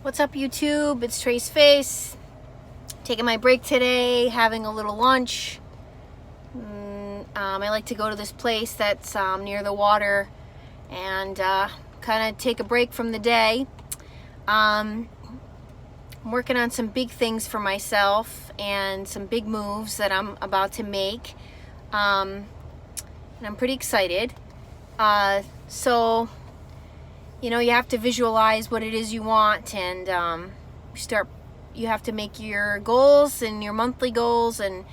What's up, YouTube? It's Trace Face. Taking my break today, having a little lunch. I like to go to this place that's near the water and kind of take a break from the day. I'm working on some big things for myself and some big moves that I'm about to make. And I'm pretty excited. So you know, you have to visualize what it is you want, and you have to make your goals and your monthly goals and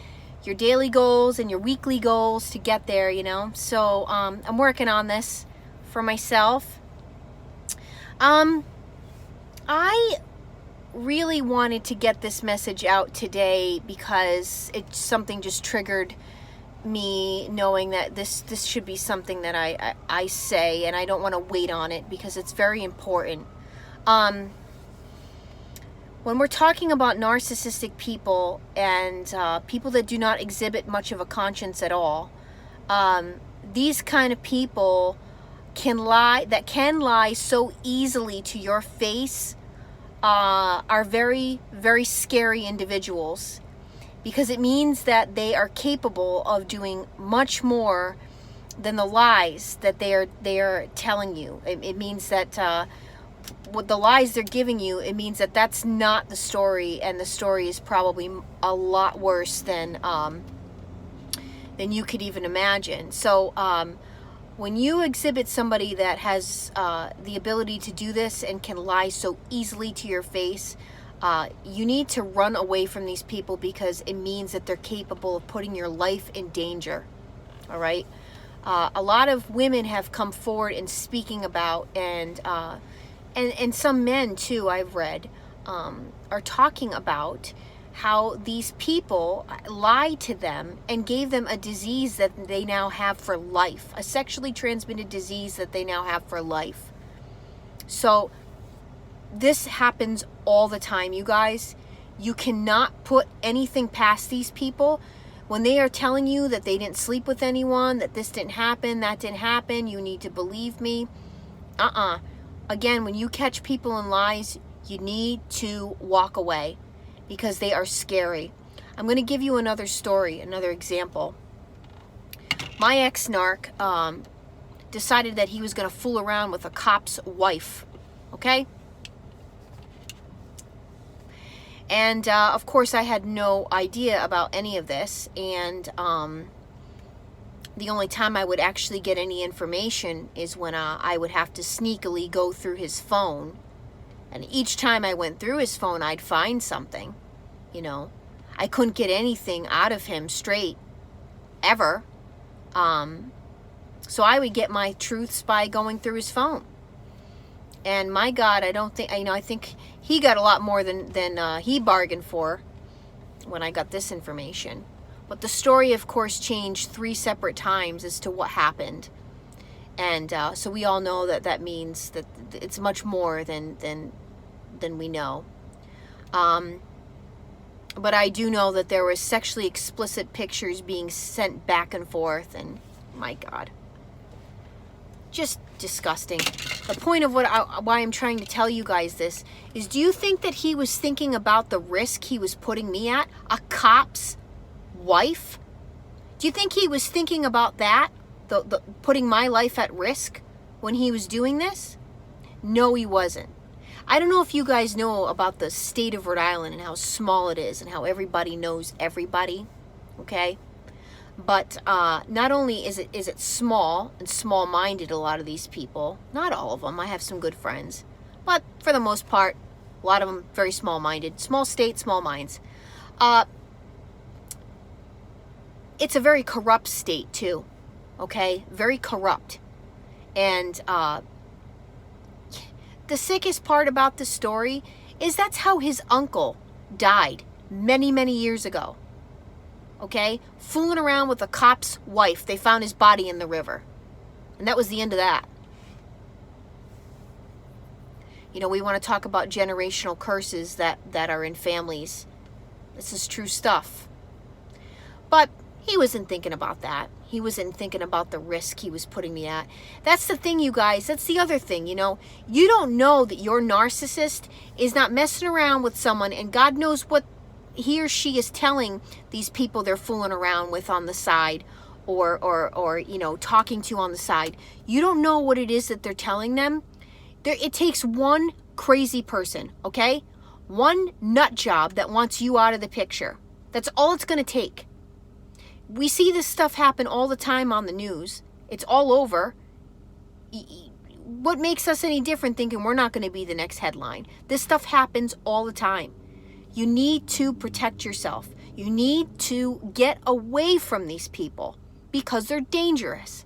your daily goals and your weekly goals to get there, you know. So I'm working on this for myself. I really wanted to get this message out today because something just triggered me, knowing that this should be something that I say, and I don't want to wait on it because it's very important. When we're talking about narcissistic people and people that do not exhibit much of a conscience at all, these kind of people can lie so easily to your face, are very, very scary individuals. Because it means that they are capable of doing much more than the lies that they are telling you. It means that what the lies they're giving you, it means that that's not the story, and the story is probably a lot worse than you could even imagine. So when you exhibit somebody that has the ability to do this and can lie so easily to your face, you need to run away from these people, because it means that they're capable of putting your life in danger. All right. A lot of women have come forward and speaking about, and some men too, I've read, are talking about how these people lied to them and gave them a disease that they now have for life, a sexually transmitted disease that they now have for life. So this happens all the time, you guys. You cannot put anything past these people. When they are telling you that they didn't sleep with anyone, that this didn't happen, that didn't happen, you need to believe me. Again, when you catch people in lies, you need to walk away, because they are scary. I'm going to give you another story, another example. My ex-narc decided that he was going to fool around with a cop's wife. Okay? And of course, I had no idea about any of this. And the only time I would actually get any information is when I would have to sneakily go through his phone. And each time I went through his phone, I'd find something. You know, I couldn't get anything out of him straight, ever. So I would get my truths by going through his phone. And my God, I think he got a lot more than he bargained for when I got this information. But the story, of course, changed 3 separate times as to what happened. And so we all know that means that it's much more than we know. But I do know that there were sexually explicit pictures being sent back and forth, and my God, just disgusting. The point of why I'm trying to tell you guys this is, do you think that he was thinking about the risk he was putting me at? A cop's wife? Do you think he was thinking about that? The putting my life at risk when he was doing this? No, he wasn't. I don't know if you guys know about the state of Rhode Island and how small it is and how everybody knows everybody. Okay? But not only is it small and small-minded, a lot of these people, not all of them, I have some good friends, but for the most part, a lot of them very small-minded, small state, small minds. It's a very corrupt state too, okay? Very corrupt. And the sickest part about the story is that's how his uncle died many, many years ago. Okay? Fooling around with a cop's wife. They found his body in the river. And that was the end of that. You know, we want to talk about generational curses that are in families. This is true stuff. But He wasn't thinking about that. He wasn't thinking about the risk he was putting me at. That's the thing, you guys. That's the other thing, you know. You don't know that your narcissist is not messing around with someone, and God knows what he or she is telling these people they're fooling around with on the side, or you know, talking to on the side. You don't know what it is that they're telling them. It takes one crazy person, okay? One nut job that wants you out of the picture. That's all it's going to take. We see this stuff happen all the time on the news. It's all over. What makes us any different thinking we're not going to be the next headline? This stuff happens all the time. You need to protect yourself. You need to get away from these people because they're dangerous.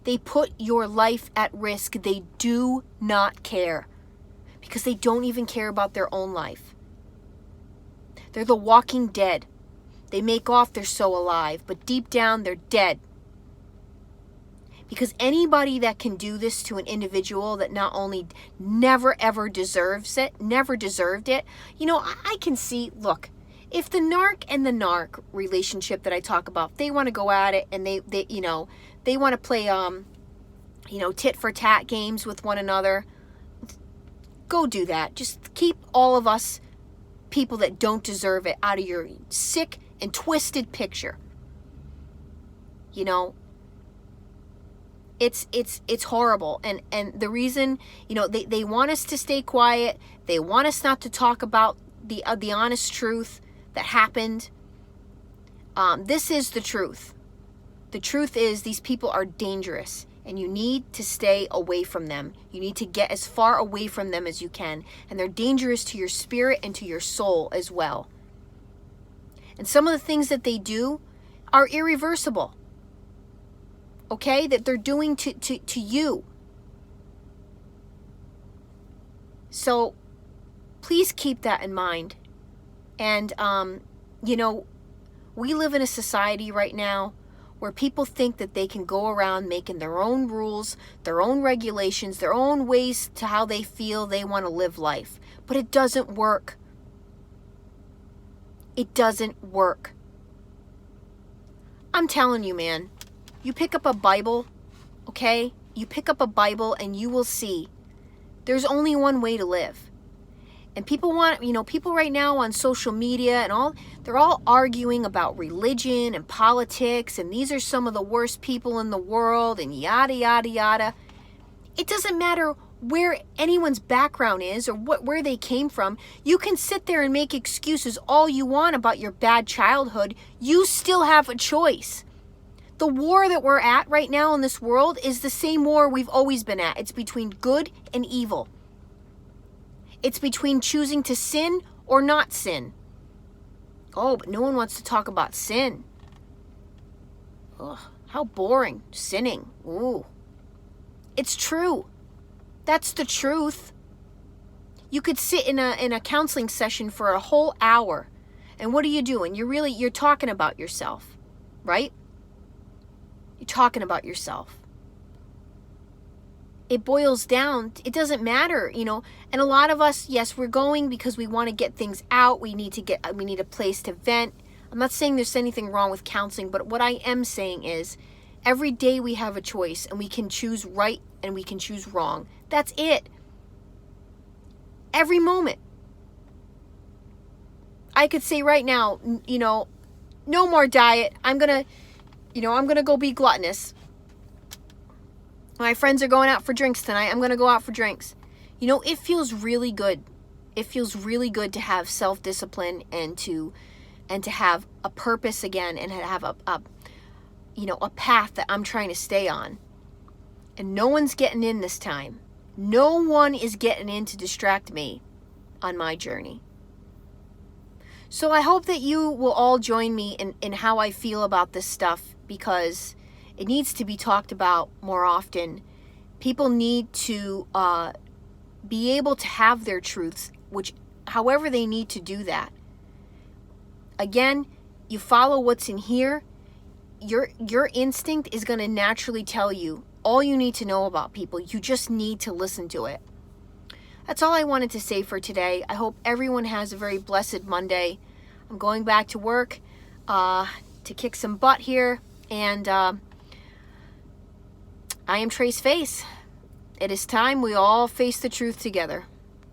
They put your life at risk. They do not care because they don't even care about their own life. They're the walking dead. They make off they're so alive, but deep down they're dead. Because anybody that can do this to an individual that not only never ever deserved it, you know, I can see, look, if the narc and the narc relationship that I talk about, they want to go at it and they you know, they want to play you know, tit for tat games with one another, go do that. Just keep all of us people that don't deserve it out of your sick and twisted picture. You know, it's horrible, and the reason, you know, they want us to stay quiet. They want us not to talk about the honest truth that happened. This is the truth. The truth is these people are dangerous, and you need to stay away from them. You need to get as far away from them as you can, and they're dangerous to your spirit and to your soul as well. And some of the things that they do are irreversible. Okay? That they're doing to you. So please keep that in mind. And, you know, we live in a society right now where people think that they can go around making their own rules, their own regulations, their own ways to how they feel they want to live life. But it doesn't work. It doesn't work. I'm telling you, man, you pick up a Bible, okay? You pick up a Bible and you will see there's only one way to live. And people want, you know, people right now on social media and all, they're all arguing about religion and politics, and these are some of the worst people in the world, and yada, yada, yada. It doesn't matter where anyone's background is or where they came from. You can sit there and make excuses all you want about your bad childhood. You still have a choice. The war that we're at right now in this world is the same war we've always been at. It's between good and evil. It's between choosing to sin or not sin. Oh, but no one wants to talk about sin. Ugh, how boring. Sinning. Ooh. It's true. That's the truth. You could sit in a counseling session for a whole hour. And what are you doing? You're talking about yourself, right? You're talking about yourself. It boils down, it doesn't matter, you know. And a lot of us, yes, we're going because we want to get things out. We need a place to vent. I'm not saying there's anything wrong with counseling, but what I am saying is every day we have a choice, and we can choose right and we can choose wrong. That's it. Every moment. I could say right now, you know, no more diet. I'm going to go be gluttonous. My friends are going out for drinks tonight. I'm going to go out for drinks. You know, it feels really good. It feels really good to have self-discipline and to have a purpose again, and to have a path that I'm trying to stay on. And no one's getting in this time. No one is getting in to distract me on my journey. So I hope that you will all join me in how I feel about this stuff, because it needs to be talked about more often. People need to be able to have their truths, which however they need to do that. Again, you follow what's in here. Your instinct is going to naturally tell you all you need to know about people. You just need to listen to it. That's all I wanted to say for today. I hope everyone has a very blessed Monday. I'm going back to work. to kick some butt here. And I am Trace Face. It is time we all face the truth together.